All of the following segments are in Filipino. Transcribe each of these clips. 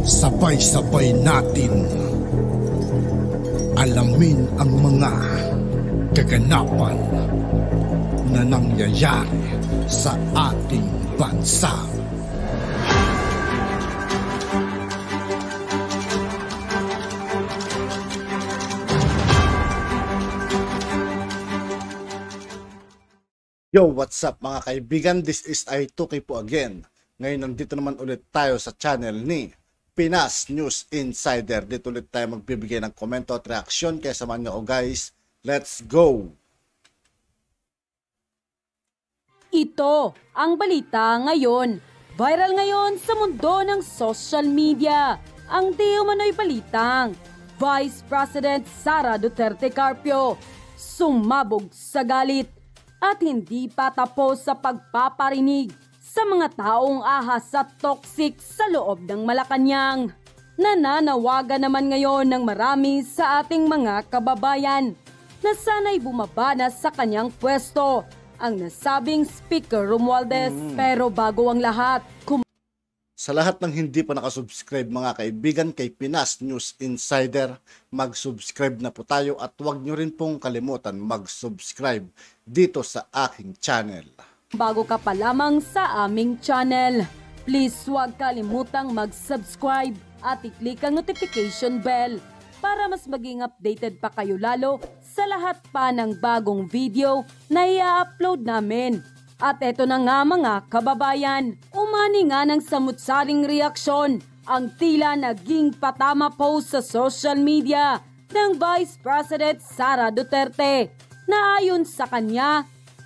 Sabay-sabay natin alamin ang mga kaganapan na nangyayari sa ating bansa. Yo, what's up mga kaibigan? This is I2K po again. Ngayon nandito naman ulit tayo sa channel ni Pinas News Insider. Dito ulit tayo magbibigay ng komento at reaksyon. Kaya samahan niyo ako guys. Let's go! Ito ang balita ngayon. Viral ngayon sa mundo ng social media. Ang di umano'y balitang Vice President Sara Duterte Carpio sumabog sa galit at hindi pa tapos sa pagpaparinig sa mga taong ahas at toxic sa loob ng Malacanang. Nananawagan naman ngayon ng marami sa ating mga kababayan na sana'y bumaba na sa kanyang pwesto ang nasabing Speaker Romualdez. Pero bago ang lahat, sa lahat ng hindi pa nakasubscribe mga kaibigan kay Pinas News Insider, mag-subscribe na po tayo at huwag nyo rin pong kalimutan mag-subscribe dito sa aking channel. Bago ka pa lamang sa aming channel, please huwag kalimutang mag-subscribe at i-click ang notification bell para mas maging updated pa kayo lalo sa lahat pa ng bagong video na i-upload namin. At eto na nga mga kababayan, umani nga ng samut-saring reaksyon ang tila naging patama post sa social media ng Vice President Sara Duterte na ayon sa kanya,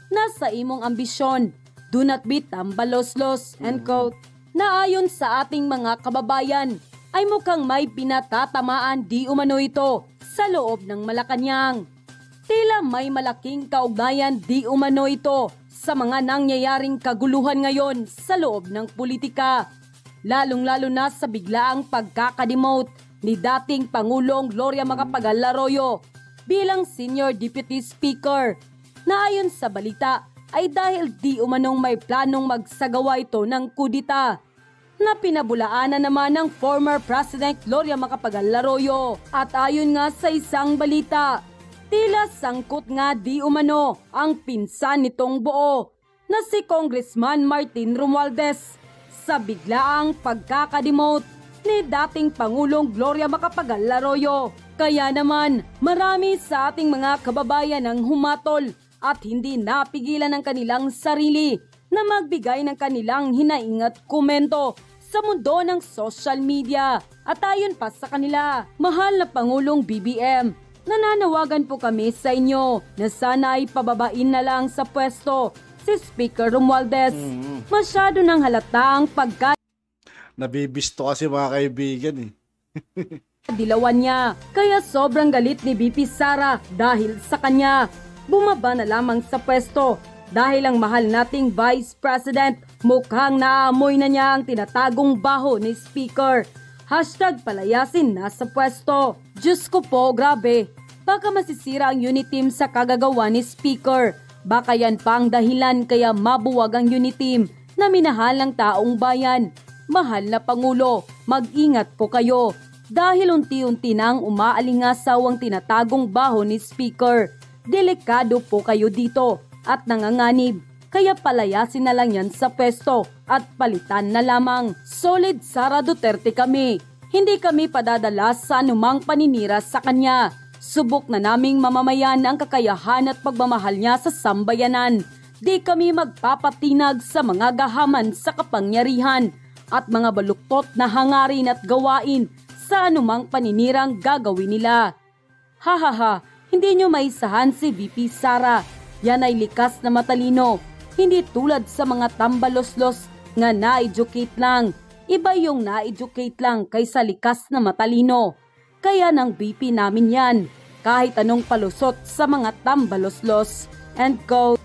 nasa imong ambisyon, do not be tambaloslos, end quote, na ayon sa ating mga kababayan ay mukhang may pinatatamaan di umano ito sa loob ng Malacanang. Tila may malaking kaugnayan di umano ito sa mga nangyayaring kaguluhan ngayon sa loob ng politika. Lalong-lalo na sa biglaang pagkakademote ni dating Pangulong Gloria Macapagal-Arroyo bilang Senior Deputy Speaker na ayon sa balita ay dahil di umanong may planong magsagawa ito ng kudita na pinabulaanan naman ng former President Gloria Macapagal-Arroyo. At ayon nga sa isang balita, tila sangkot nga di umano ang pinsan nitong buo na si Congressman Martin Romualdez sa biglaang pagkakademote ni dating Pangulong Gloria Macapagal-Arroyo. Kaya naman marami sa ating mga kababayan ang humatol at hindi napigilan ng kanilang sarili na magbigay ng kanilang hinaing at komento sa mundo ng social media. At ayon pa sa kanila, mahal na Pangulong BBM, nananawagan po kami sa inyo na sana ay pababain na lang sa pwesto si Speaker Romualdez. Masyado nang halata ang Nabibisto kasi mga kaibigan dilawan niya. Kaya sobrang galit ni VP Sara dahil sa kanya. Bumaba na lamang sa pwesto dahil ang mahal nating Vice President mukhang naamoy na niya ang tinatagong baho ni Speaker. #palayasin na sa pwesto. Diyos ko po, grabe. Baka masisira ang unit team sa kagagawa ni Speaker. Baka yan pa ang dahilan kaya mabuwag ang unit team na minahal ng taong bayan. Mahal na Pangulo, mag-ingat po kayo. Dahil unti-unti nang umaalingasaw ang tinatagong baho ni Speaker. Delikado po kayo dito at nanganganib. Kaya palayasin na lang yan sa pwesto at palitan na lamang. Solid Sara Duterte kami. Hindi kami padadala sa anumang paninira sa kanya. Subok na naming mamamayan ang kakayahan at pagmamahal niya sa sambayanan. Di kami magpapatinag sa mga gahaman sa kapangyarihan at mga baluktot na hangarin at gawain sa anumang paninirang gagawin nila. Hahaha, hindi nyo maisahan si VP Sara. Yan ay likas na matalino. Hindi tulad sa mga tambaloslos nga na-educate lang. Iba yung na-educate lang kaysa likas na matalino. Kaya ng VP namin yan. Kahit anong palusot sa mga tambaloslos. End quote.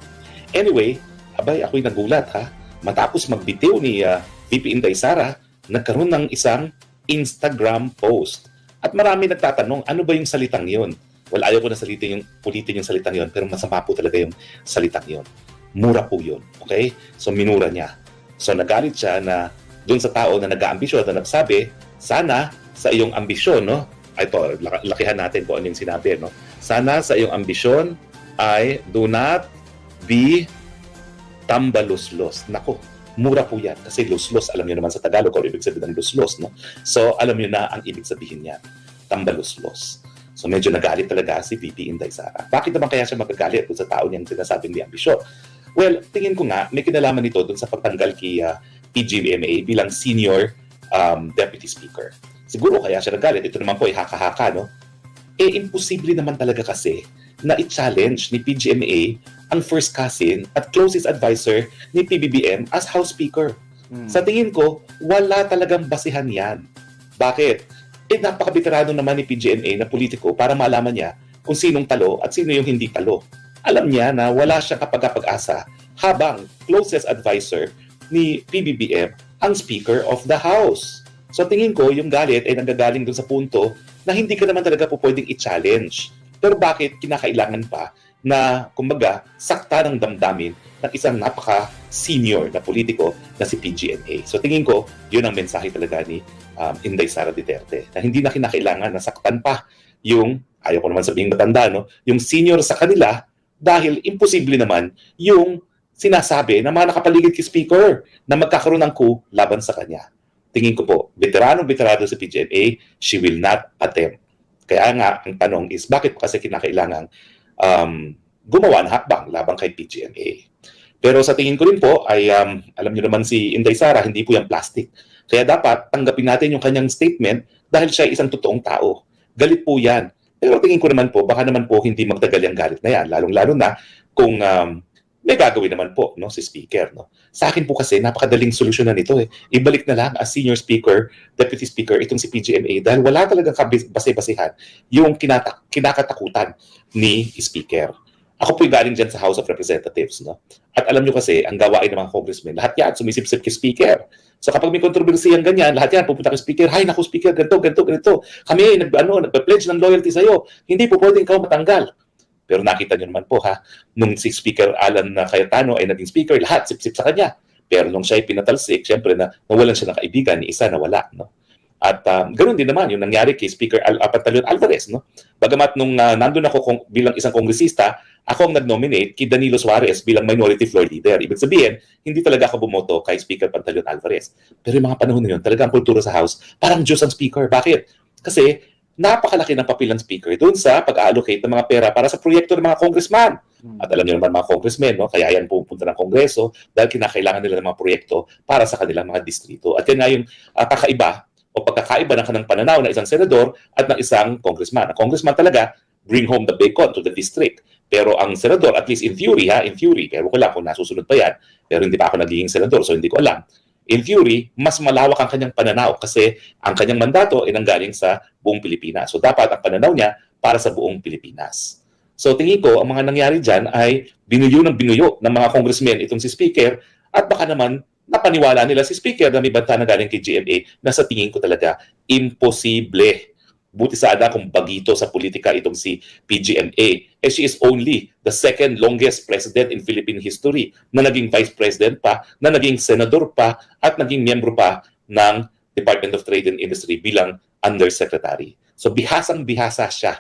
Anyway, abay ako'y nagulat ha. Matapos magbitiw ni VP Inday Sara, nagkaroon ng isang Instagram post. At marami nagtatanong, ano ba yung salitang yon? Well, ayaw ko na ulitin yung salitang yon, pero masama po talaga yung salitang yon. Mura po yun. Okay? So, minura niya. So, nagalit siya na doon sa tao na nag-aambisyon at nagsabi, sana sa iyong ambisyon, no? Ito, lakihan natin kung ano yung sinabi, no? Sana sa iyong ambisyon ay do not be tambaluslos. Nako, mura po yan. Kasi luslos, alam niyo naman sa Tagalog kung ibig sabihin ng luslos, no? So, alam niyo na ang ibig sabihin niya. Tambaluslos. So, medyo nagalit talaga si VP Inday Sara. Bakit naman kaya siya magagalit sa tao niyang sinasabing di ambisyon? Well, tingin ko nga, may kinalaman nito dun sa pagtanggal kay PGMA bilang senior deputy speaker. Siguro kaya siya nagalit. Ito naman po ay haka-haka, no? Imposible naman talaga kasi na i-challenge ni PGMA ang first cousin at closest advisor ni PBBM as House Speaker. Sa tingin ko, wala talagang basihan yan. Bakit? Napaka-veterano naman ni PGMA na politiko para malaman niya kung sinong talo at sino yung hindi talo. Alam niya na wala siyang kapag-asa habang closest advisor ni PBBM ang Speaker of the House. So tingin ko, yung galit ay nanggagaling dun sa punto na hindi ka naman talaga po pwedeng i-challenge. Pero bakit kinakailangan pa na, kumbaga, sakta ng damdamin ng isang napaka-senior na politiko na si PGMA? So tingin ko, yun ang mensahe talaga ni Inday Sara Duterte. Na hindi na kinakailangan na saktan pa yung, ayaw ko naman sabihin matanda, no? Yung senior sa kanila dahil imposible naman yung sinasabi na mga nakapaligid kay Speaker na magkakaroon ng coup laban sa kanya. Tingin ko po, veterano sa PGMA, she will not attempt. Kaya nga, ang tanong is, bakit kasi kinakailangan gumawa ng hakbang laban kay PGMA? Pero sa tingin ko rin po, ay alam niyo naman si Inday Sara, hindi po yan plastic. Kaya dapat tanggapin natin yung kanyang statement dahil siya ay isang totoong tao. Galit po yan. Pero tingin ko naman po, baka naman po hindi magtagal yung galit na yan. Lalong-lalo na kung may gagawin naman po, no, si Speaker. No? Sa akin po kasi, napakadaling solusyonan nito. Ibalik na lang as Senior Speaker, Deputy Speaker, itong si PGMA dahil wala talagang base-basehan yung kinakatakutan ni Speaker. Ako po'y galing dyan sa House of Representatives. No? At alam nyo kasi, ang gawain ng mga congressmen, lahat yan sumisip-sip kay Speaker. So kapag may kontrobersiyang ganyan, lahat yan pupunta kay Speaker, "Hay, naku Speaker, ganito. Kami, nagpa-pledge ng loyalty sa'yo. Hindi po pwedeng ikaw matanggal." Pero nakita nyo naman po nung si Speaker Alan Cayetano ay naging Speaker, lahat sip-sip sa kanya. Pero nung siya ay pinatalsik, syempre nawalan siya ng kaibigan, ni isa nawala. No? At ganoon din naman yung nangyari kay Speaker Pantaleon Alvarez. No? Bagamat nung nandun ako bilang isang kongresista, ako ang nag-nominate kay Danilo Suarez bilang Minority Floor Leader. Ibig sabihin, hindi talaga ako bumoto kay Speaker Pantaleon Alvarez. Pero yung mga panahon na yun, talaga ang kultura sa House, parang Diyos ang Speaker. Bakit? Kasi napakalaki ng papel ng Speaker doon sa pag-allocate ng mga pera para sa proyekto ng mga congressman. At alam niyo naman mga congressmen, no? Kaya yan pupunta ng Kongreso dahil kinakailangan nila ng mga proyekto para sa kanilang mga distrito. At yan nga yung kakaiba o pagkakaiba ng kanang pananaw ng isang senador at ng isang congressman. Ang congressman talaga, bring home the bacon to the district. Pero ang senador, at least in theory, pero ko lang kung nasusunod pa yan, pero hindi pa ako nagiging senador, so hindi ko alam. In theory, mas malawak ang kanyang pananaw kasi ang kanyang mandato ay nanggaling sa buong Pilipinas. So dapat ang pananaw niya para sa buong Pilipinas. So tingin ko, ang mga nangyari dyan ay binuyo ng mga congressmen itong si Speaker at baka naman napaniwala nila si Speaker na may banta na galing kay GMA na sa tingin ko talaga imposible. Buti sana kung bagito sa politika itong si PGMA. She is only the second longest president in Philippine history na naging vice president pa, na naging senador pa, at naging miyembro pa ng Department of Trade and Industry bilang undersecretary. So bihasang-bihasa siya.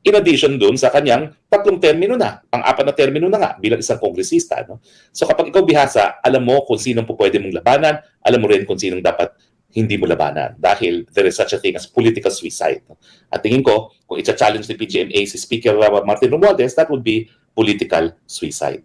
In addition dun sa kanyang 3 termino na, pang-4 na termino na nga bilang isang kongresista. No? So kapag ikaw bihasa, alam mo kung sinong po pwede mong labanan, alam mo rin kung sinong dapat hindi mo labanan dahil there is such a thing as political suicide. At tingin ko, kung i-challenge ni PGMA si Speaker Martin Romualdez, that would be political suicide.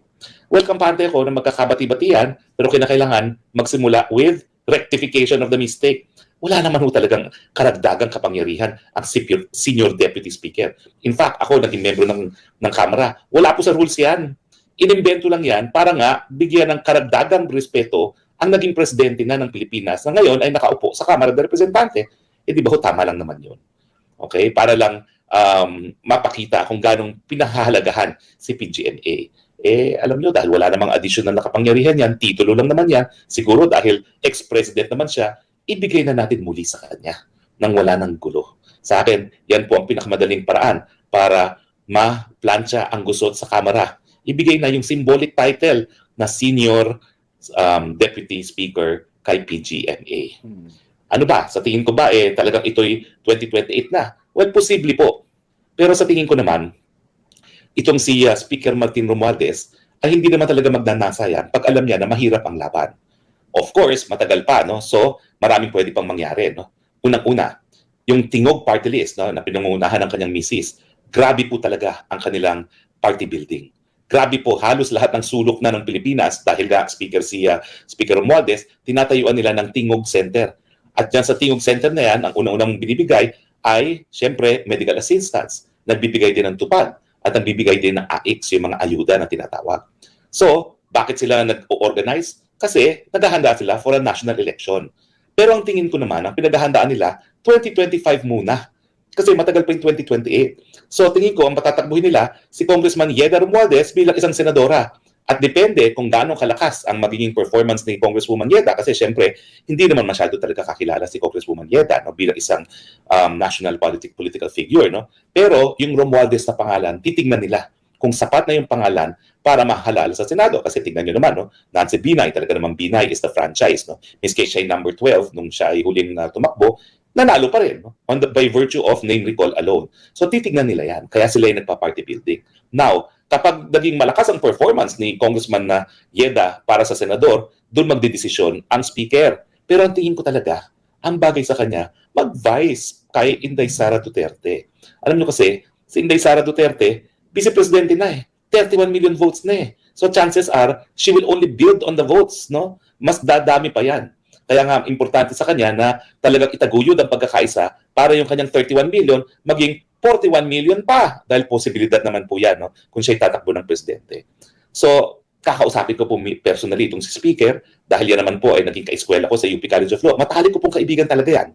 Well, kampante ko na magkakabati-batian, pero kinakailangan magsimula with rectification of the mistake. Wala naman ho talagang karagdagang kapangyarihan ang senior deputy speaker. In fact, ako naging membro ng Kamara. Wala po sa rules yan. Inimbento lang yan para nga bigyan ng karagdagang respeto ang naging presidente na ng Pilipinas na ngayon ay nakaupo sa Kamara ng Representante. Di ba ho, tama lang naman yun. Okay? Para lang mapakita kung ganong pinahahalagahan si PGMA. Alam nyo, dahil wala namang additional na kapangyarihan yan, titulo lang naman yan, siguro dahil ex-president naman siya, ibigay na natin muli sa kanya nang wala ng gulo. Sa akin, yan po ang pinakamadaling paraan para ma-plancha ang gusot sa Kamara. Ibigay na yung symbolic title na Senior Deputy Speaker kay PGMA. Ano ba? Sa tingin ko ba, talagang ito'y 2028 na? Well, posible po. Pero sa tingin ko naman, itong si Speaker Martin Romualdez ay hindi naman talaga magnanasa yan pag alam niya na mahirap ang laban. Of course, matagal pa, no? So, maraming pwede pang mangyari, no? Unang-una, yung Tingog Party List, no, na pinangungunahan ng kanyang misis, grabe po talaga ang kanilang party building. Grabe po, halos lahat ng sulok na ng Pilipinas, dahil nga Speaker Romualdez, tinatayuan nila ng Tingog Center. At dyan sa Tingog Center na yan, ang unang-unang binibigay ay, syempre, medical assistance. Nagbibigay din ng tupad at nagbibigay din ng AIX, yung mga ayuda na tinatawag. So, bakit sila nag-organize? Kasi naghahanda sila for a national election. Pero ang tingin ko naman, ang pinaghahandaan nila, 2025 muna. Kasi matagal pa yung 2028. So tingin ko, ang patatakbuhin nila, si Congressman Yeda Romualdez bilang isang senadora. At depende kung gaano kalakas ang magiging performance ni Congresswoman Yeda. Kasi syempre, hindi naman masyado talaga kakilala si Congresswoman Yeda, no, bilang isang national political figure. No? Pero yung Romualdez na pangalan, titignan nila kung sapat na yung pangalan para mahalal sa Senado. Kasi tingnan nyo naman, no? Nancy Binay, talaga naman Binay is the franchise. No? Miski siya ay number 12 nung siya ay huling tumakbo, nanalo pa rin, no? By virtue of name recall alone. So titignan nila yan. Kaya sila ay nagpa-party building. Now, kapag naging malakas ang performance ni Congressman na Yeda para sa senador, doon magdidesisyon ang speaker. Pero ang tingin ko talaga, ang bagay sa kanya, mag-vice kay Inday Sara Duterte. Alam nyo kasi, si Inday Sara Duterte, vice-presidente na 31 million votes na So chances are, she will only build on the votes, no? Mas dadami pa yan. Kaya nga, importante sa kanya na talagang itaguyod ang pagkakaisa para yung kanyang 31 million maging 41 million pa. Dahil posibilidad naman po yan, no? Kung siya'y tatakbo ng presidente. So, kakausapin ko po personally itong si Speaker dahil yan naman po ay naging ka-eskwela ko sa UP College of Law. Matalik ko pong kaibigan talaga yan.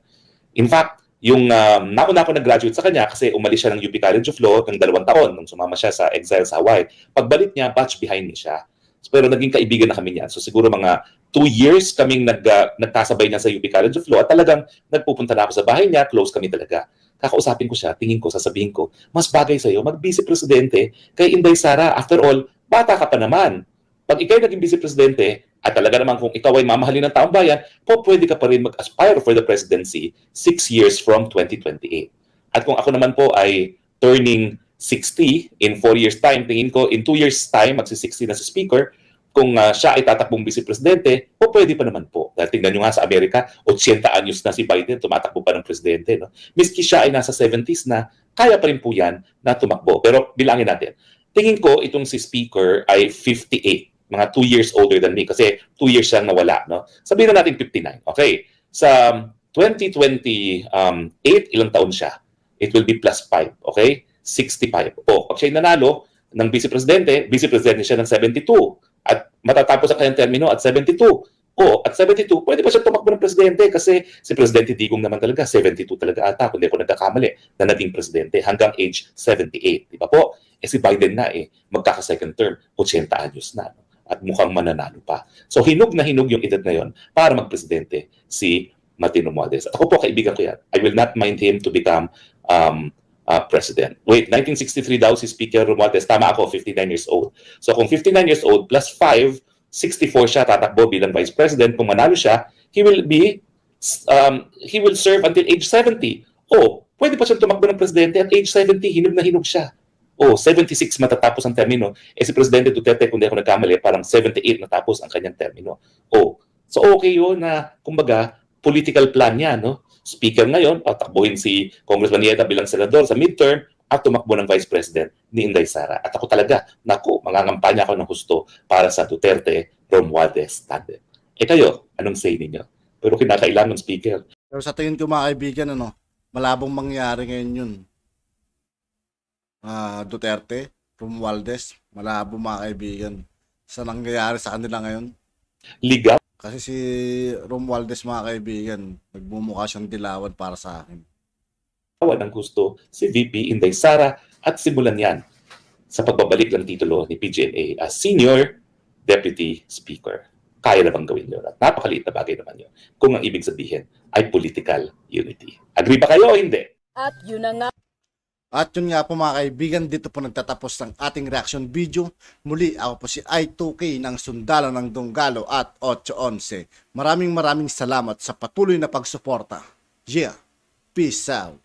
In fact, yung nauna ako nag-graduate sa kanya kasi umalis siya ng UP College of Law ng 2 taon nung sumama siya sa exile sa Hawaii. Pagbalik niya, batch behind niya siya. Pero naging kaibigan na kami niyan. So siguro mga 2 years kaming nagkasabay niya sa UP College of Law at talagang nagpupunta na ako sa bahay niya, close kami talaga. Kakausapin ko siya, tingin ko, sasabihin ko, mas bagay sa'yo mag-vice-presidente kay Inday Sara. After all, bata ka pa naman. Pag ikaw'y naging vice-presidente, at talaga naman kung ikaw ay mamahalin ng taong bayan, pwede ka pa rin mag-aspire for the presidency 6 years from 2028. At kung ako naman po ay turning 60 in 4 years time, tingin ko in 2 years time, magsi-60 na si Speaker, kung siya ay tatakbong vice-presidente, pwede pa naman po. Dahil tingnan nyo nga sa Amerika, 80 anyos na si Biden, tumatakbo pa ng presidente. No? Miski siya ay nasa 70s na, kaya pa rin po yan na tumakbo. Pero bilangin natin, tingin ko itong si Speaker ay 58. Mga 2 years older than me kasi 2 years siyang nawala. No? Sabihin na natin 59. Okay. Sa 2028, ilang taon siya? It will be plus 5. Okay? 65. Pag siya'y nanalo ng vice-presidente siya ng 72. At matatapos ang kanyang termino at 72. At 72, pwede pa siya tumakbo ng presidente kasi si Presidente Digong naman talaga, 72 talaga ata, kung di ako nagkakamali, na naging presidente hanggang age 78. Di ba po? Si Biden na magkaka-second term, 80 anyos na. No? At mukhang mananalo pa. So hinog na hinog yung edad ngayon para magpresidente si Martin Romualdez. At ako po, kaibigan ko yan. I will not mind him to become president. Wait, 1963 daw si Speaker Romualdez. Tama ako, 59 years old. So kung 59 years old plus 5, 64 siya tatakbo bilang vice president. Kung manalo siya, he will serve until age 70. Pwede pa siyang tumakbo ng presidente at age 70, hinog na hinog siya. 76 matatapos ang termino. Si Presidente Duterte, kung di ako nagkamali, parang 78 natapos ang kanyang termino. So okay yun na, kumbaga, political plan niya, no? Speaker ngayon, tatakbuhin si Congressman Yeda bilang senador sa midterm at tumakbo ng Vice President ni Inday Sara. At ako talaga, mangangampanya ako ng husto para sa Duterte Romualdez tandem. Kayo, anong say ninyo? Pero kinakailangan Speaker. Pero sa tingin ko mga kaibigan, malabong mangyari ngayon yun. Duterte, Romualdez, malabo mga kaibigan sa nangyayari sa kanila ngayon. Ligaw? Kasi si Romualdez mga kaibigan, nagmumukha siyang dilawan para sa akin. Ng gusto si VP Inday Sara at simulan yan sa pagbabalik ng titulo ni PGNA as Senior Deputy Speaker. Kaya na bang gawin yun? At napakaliit na bagay naman yun kung ang ibig sabihin ay political unity. Agree ba kayo o hindi? At yun na nga. At yun nga po mga kaibigan, dito po nagtatapos ng ating reaction video. Muli ako po si I2K ng Sundalo ng Dunggalo at 811. Maraming salamat sa patuloy na pagsuporta. Yeah, peace out.